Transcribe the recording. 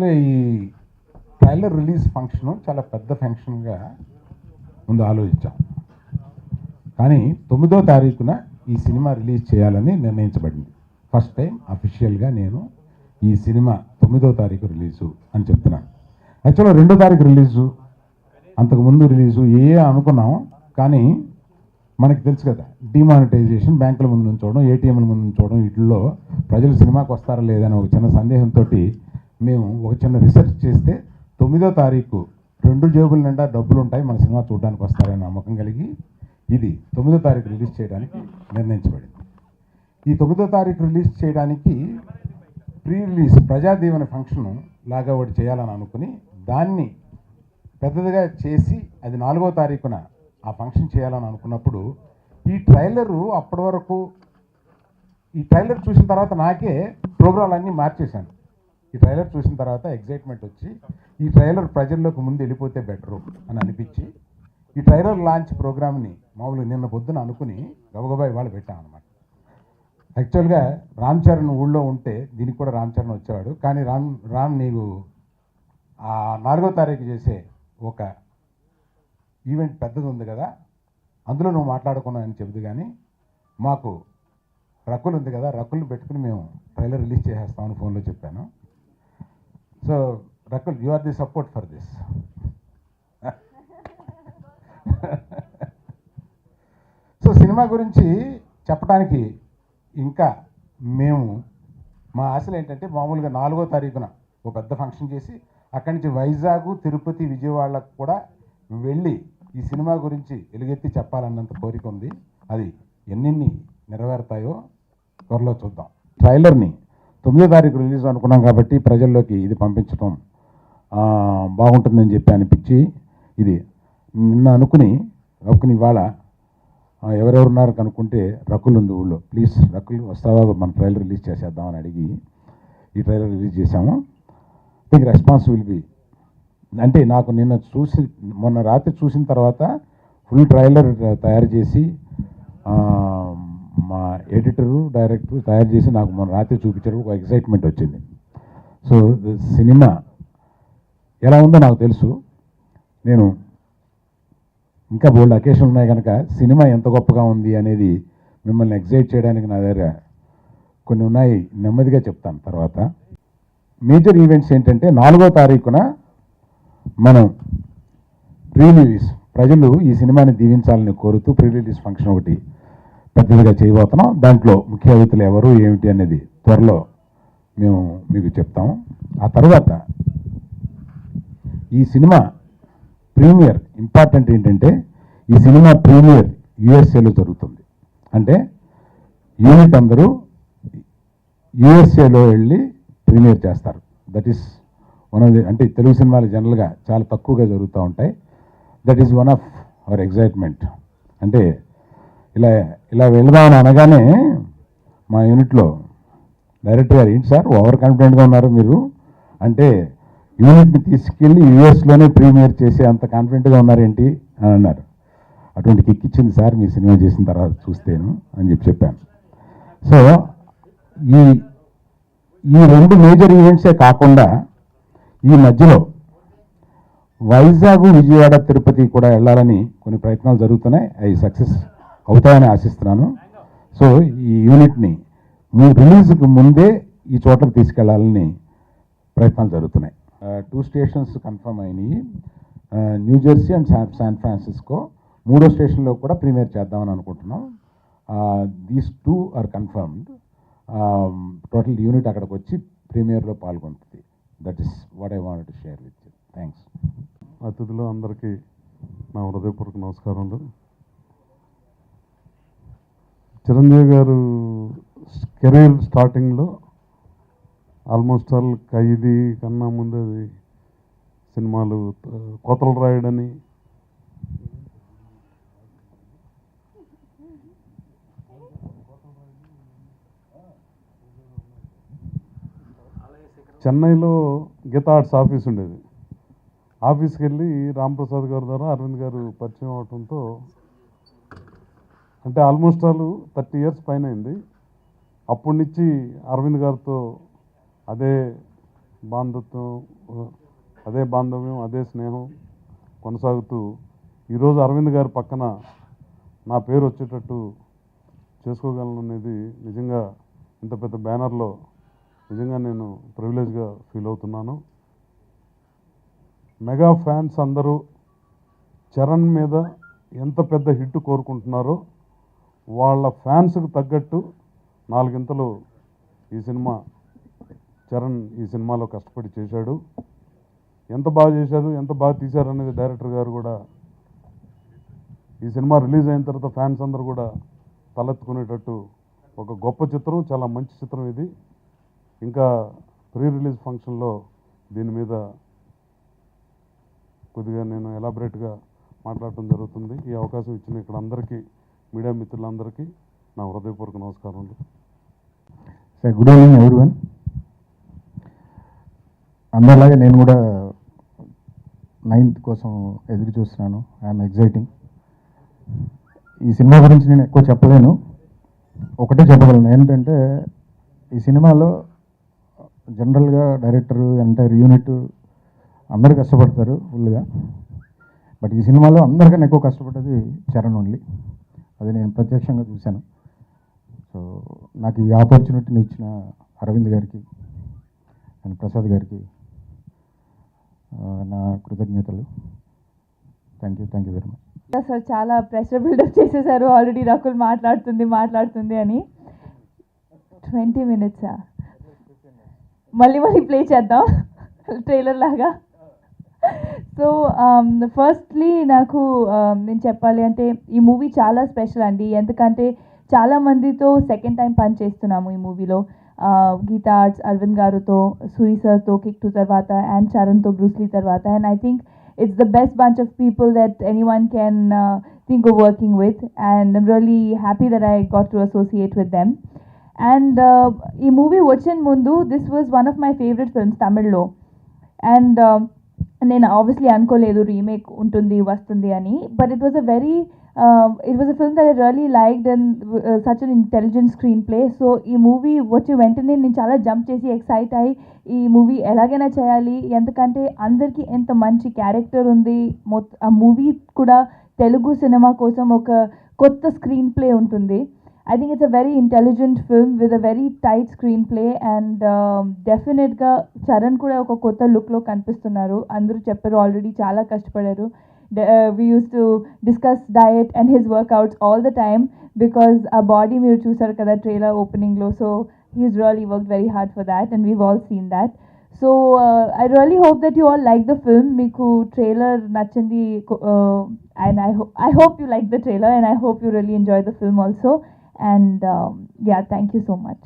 యాక్చువల్గా ఈ trailer release function చాలా పెద్ద ఫంక్షన్గా ముందు ఆలోచించాం. కానీ 9వ తారీఖున ఈ సినిమా రిలీజ్ చేయాలని నిర్ణయించబడింది. ఫస్ట్ టైం అఫీషియల్గా నేను ఈ సినిమా 9వ తారీఖు రిలీజు అని చెప్తున్నాను. యాక్చువల్గా 2వ తారీఖు రిలీజు, అంతకుముందు రిలీజు అనుకున్నాం. కానీ మనకి తెలుసు కదా, డిమానిటైజేషన్, బ్యాంకుల ముందు నుంచోవడం, ఏటీఎంల ముందు నుంచోవడం, వీటిల్లో ప్రజలు సినిమాకి వస్తారా లేదని ఒక చిన్న సందేహంతో మేము ఒక చిన్న రీసెర్చ్ చేస్తే 9వ తారీఖు 2 జేబుల నిండా డబ్బులు ఉంటాయి, మన సినిమా చూడడానికి వస్తారని నమ్మకం కలిగి ఇది 9వ తారీఖు రిలీజ్ చేయడానికి నిర్ణయించబడింది. ఈ 9వ తారీఖు రిలీజ్ చేయడానికి ప్రీ రిలీజ్ ప్రజాదీవన ఫంక్షన్ లాగా ఒకటి చేయాలని అనుకుని దాన్ని పెద్దదిగా చేసి అది 4వ తారీఖున ఆ ఫంక్షన్ చేయాలని అనుకున్నప్పుడు ఈ ట్రైలరు అప్పటి వరకు ఈ ట్రైలర్ చూసిన తర్వాత నాకే ప్రోగ్రాంలన్నీ మార్చేశాను. ఈ ట్రైలర్ చూసిన తర్వాత ఎగ్జైట్మెంట్ వచ్చి ఈ ట్రైలర్ ప్రజల్లోకి ముందు వెళ్ళిపోతే బెటరు అని అనిపించి ఈ ట్రైలర్ లాంచ్ ప్రోగ్రామ్ని మామూలుగా నిన్న పొద్దున అనుకుని గబగబా ఇవాళ పెట్టామన్నమాట. యాక్చువల్గా రామ్ చరణ్ ఊళ్ళో ఉంటే దీనికి కూడా రామ్ చరణ్ వచ్చేవాడు. కానీ రామ్ నీకు ఆ 4వ తారీఖు చేసే ఒక ఈవెంట్ పెద్దది ఉంది కదా, అందులో నువ్వు మాట్లాడుకున్నావని చెబుదు. కానీ మాకు రకుల్ ఉంది కదా, రకుల్ని పెట్టుకుని మేము ట్రైలర్ రిలీజ్ చేసేస్తామని ఫోన్లో చెప్పాను. So Rakul, you are the support for this. So cinema గురించి చెప్పడానికి ఇంకా మేము మా ఆశలు ఏంటంటే మామూలుగా 4వ తారీఖున ఒక పెద్ద ఫంక్షన్ చేసి అక్కడి నుంచి వైజాగ్, తిరుపతి, విజయవాడకు కూడా వెళ్ళి ఈ సినిమా గురించి ఎలుగెత్తి చెప్పాలన్నంత కోరిక ఉంది. అది ఎన్ని నెరవేరుతాయో త్వరలో చూద్దాం. ట్రైలర్ని 9వ తారీఖు రిలీజ్ అనుకున్నాం కాబట్టి ప్రజల్లోకి ఇది పంపించడం బాగుంటుందని చెప్పి అనిపించి ఇది నిన్న అనుకుని ఇవాళ ఎవరెవరున్నారు కనుక్కుంటే రకుల్ ఉంది ఊళ్ళో. ప్లీజ్ రకుల్ వస్తావా, మన ట్రైలర్ రిలీజ్ చేసేద్దామని అడిగి ఈ ట్రైలర్ రిలీజ్ చేశాము. థింక్ రెస్పాన్స్ విల్ బి అంటే నాకు నిన్న మొన్న రాత్రి చూసిన తర్వాత ఫుల్ ట్రైలర్ తయారు చేసి మా ఎడిటరు, డైరెక్టరు తయారు చేసి నాకు మొన్న రాత్రి చూపించారు. ఒక ఎక్సైట్మెంట్ వచ్చింది. సో సినిమా ఎలా ఉందో నాకు తెలుసు. నేను ఇంకా బోల్డ్ అకేషన్ ఉన్నాయి కనుక సినిమా ఎంత గొప్పగా ఉంది అనేది మిమ్మల్ని ఎగ్జైట్ చేయడానికి నా దగ్గర కొన్ని ఉన్నాయి, నెమ్మదిగా చెప్తాను తర్వాత. మేజర్ ఈవెంట్స్ ఏంటంటే 4వ తారీఖున మనం ప్రీ రిలీజ్, ప్రజలు ఈ సినిమాని దీవించాలని కోరుతూ ప్రీ రిలీజ్ ఫంక్షన్ ఒకటి పెద్దదిగా చేయబోతున్నాం. దాంట్లో ముఖ్య అతిథులు ఎవరు ఏమిటి అనేది త్వరలో మేము మీకు చెప్తాము. ఆ తర్వాత ఈ సినిమా ప్రీమియర్ ఇంపార్టెంట్ ఏంటంటే ఈ సినిమా ప్రీమియర్ యుఎస్ఏలో జరుగుతుంది. అంటే యూనిట్ అందరూ యుఎస్ఏలో వెళ్ళి ప్రీమియర్ చేస్తారు. That is one of the, అంటే తెలుగు సినిమాలు జనరల్గా చాలా తక్కువగా జరుగుతూ ఉంటాయి. That is one of our excitement. అంటే ఇలా వెళదామని అనగానే మా యూనిట్లో డైరెక్టర్ గారు, ఏంటి సార్ ఓవర్ కాన్ఫిడెంట్గా ఉన్నారు మీరు, అంటే యూనిట్ని తీసుకెళ్ళి యూఎస్లోనే ప్రీమియర్ చేసే అంత కాన్ఫిడెంట్గా ఉన్నారేంటి అని అన్నారు. అటువంటి కిక్ ఇచ్చింది సార్ మీ సినిమా చేసిన తర్వాత చూస్తేను అని చెప్పాను. సో ఈ 2 మేజర్ ఈవెంట్సే కాకుండా ఈ మధ్యలో వైజాగ్, విజయవాడ, తిరుపతి కూడా వెళ్ళాలని కొన్ని ప్రయత్నాలు జరుగుతున్నాయి. అవి సక్సెస్ అవుతాయని ఆశిస్తున్నాను. సో ఈ యూనిట్ని రిలీజ్కి ముందే ఈ చోట్లకు తీసుకెళ్లాలని ప్రయత్నాలు జరుగుతున్నాయి. 2 స్టేషన్స్ కన్ఫర్మ్ అయినాయి, న్యూజెర్సీ అండ్ శాన్ ఫ్రాన్సిస్కో. 3వ స్టేషన్లో కూడా ప్రీమియర్ చేద్దామని అనుకుంటున్నాం. These 2 are confirmed. Total unit అక్కడికి వచ్చి ప్రీమియర్లో పాల్గొంటుంది. That is what I wanted to share with you. Thanks. అతిథులు అందరికీ నా హృదయపూర్వక నమస్కారాలు. చిరంజీవి గారు కెరీర్ స్టార్టింగ్లో ఆల్మోస్ట్ ఆల్ ఖైదీ కన్నా ముందు అది సినిమాలు కోతలు రాయడని, చెన్నైలో గీతా ఆర్ట్స్ ఆఫీస్ ఉండేది. ఆఫీస్కి వెళ్ళి రాంప్రసాద్ గారి ద్వారా అరవింద్ గారు పరిచయం అవడంతో, అంటే ఆల్మోస్ట్ ఆల్ 30 years పైన అయింది. అప్పటి నుంచి అరవింద్ గారితో అదే బాంధత్వం, అదే బాంధవ్యం, అదే స్నేహం కొనసాగుతూ ఈరోజు అరవింద్ గారి పక్కన నా పేరు వచ్చేటట్టు చేసుకోగలను అనేది నిజంగా ఇంత పెద్ద బ్యానర్లో నిజంగా నేను ప్రివిలేజ్గా ఫీల్ అవుతున్నాను. మెగా ఫ్యాన్స్ అందరూ చరణ్ మీద ఎంత పెద్ద హిట్ కోరుకుంటున్నారో వాళ్ళ ఫ్యాన్స్కి తగ్గట్టు నాలుగింతలు ఈ సినిమా చరణ్ ఈ సినిమాలో కష్టపడి చేశాడు. ఎంత బాగా చేశారు, ఎంత బాగా తీశారు అనేది డైరెక్టర్ గారు కూడా ఈ సినిమా రిలీజ్ అయిన తర్వాత ఫ్యాన్స్ అందరూ కూడా తలెత్తుకునేటట్టు ఒక గొప్ప చిత్రం, చాలా మంచి చిత్రం ఇది. ఇంకా ప్రీ రిలీజ్ ఫంక్షన్లో దీని మీద కొద్దిగా నేను ఎలాబరేట్గా మాట్లాడటం జరుగుతుంది. ఈ అవకాశం ఇచ్చిన ఇక్కడ అందరికీ, మీడియా మిత్రులందరికీ నా హృదయపూర్వక నమస్కారాలు. Sir, good evening everyone. అందరిలాగే నేను కూడా 9th కోసం ఎదురు చూస్తున్నాను. I'm exciting. ఈ సినిమా గురించి నేను ఎక్కువ చెప్పలేను, ఒకటే చెప్పగలను. ఏంటంటే ఈ సినిమాలో జనరల్గా డైరెక్టర్, ఎంటైర్ యూనిట్ అందరూ కష్టపడతారు ఫుల్గా. బట్ ఈ సినిమాలో అందరికన్నా ఎక్కువ కష్టపడ్డది చరణ్ ఓన్లీ. అది నేను ప్రత్యక్షంగా చూశాను. సో నాకు ఈ ఆపర్చునిటీని ఇచ్చిన అరవింద్ గారికి అండ్ ప్రసాద్ గారికి నా కృతజ్ఞతలు. Thank you very much. Sir చాలా ప్రెషర్ బిల్డప్ చేసేసారు ఆల్రెడీ. రకుల్ మాట్లాడుతుంది అని 20 minutes మళ్ళీ ప్లే చేద్దాం ట్రైలర్ లాగా. సో ఫస్ట్లీ నాకు నేను చెప్పాలి అంటే ఈ మూవీ చాలా స్పెషల్ అండి. ఎందుకంటే చాలామందితో సెకండ్ టైం పని చేస్తున్నాము ఈ మూవీలో. గీతా ఆర్ట్స్ అరవింద్ గారుతో, సూరి సార్తో కిక్ 2 తర్వాత, అండ్ చరణ్తో బ్రూస్లీ తర్వాత. And I think it's the best bunch of people that anyone can think of working with, and I'm really happy that I got to associate with them. And ee movie vachin mundu, this was one of my favorite films Tamil lo, and నేను obviously అనుకోలేదు remake ఉంటుంది వస్తుంది అని. But it was a film that I really liked and such an intelligent screen play. So ఈ movie వచ్చి వెంటనే నేను చాలా జంప్ చేసి ఎక్సైట్ అయ్యి ఈ మూవీ ఎలాగైనా చేయాలి, ఎందుకంటే అందరికీ ఎంత మంచి క్యారెక్టర్ ఉంది. ఆ మూవీ కూడా తెలుగు సినిమా కోసం ఒక కొత్త స్క్రీన్ ప్లే ఉంటుంది. I think it's a very intelligent film with a very tight screenplay, and డెఫినెట్గా చరణ్ కూడా ఒక కొత్త లుక్లో కనిపిస్తున్నారు. అందరూ చెప్పారు ఆల్రెడీ చాలా కష్టపడారు. We used to discuss diet and his workouts all the time because ఆ బాడీ మీరు చూసారు కదా ట్రైలర్ ఓపెనింగ్లో. So he's really worked very hard for that, and we've all seen that. So I really hope that you all like the film. Meeku trailer nachindi, and I hope you like the trailer, and I hope you really enjoy the film also. And yeah, thank you so much.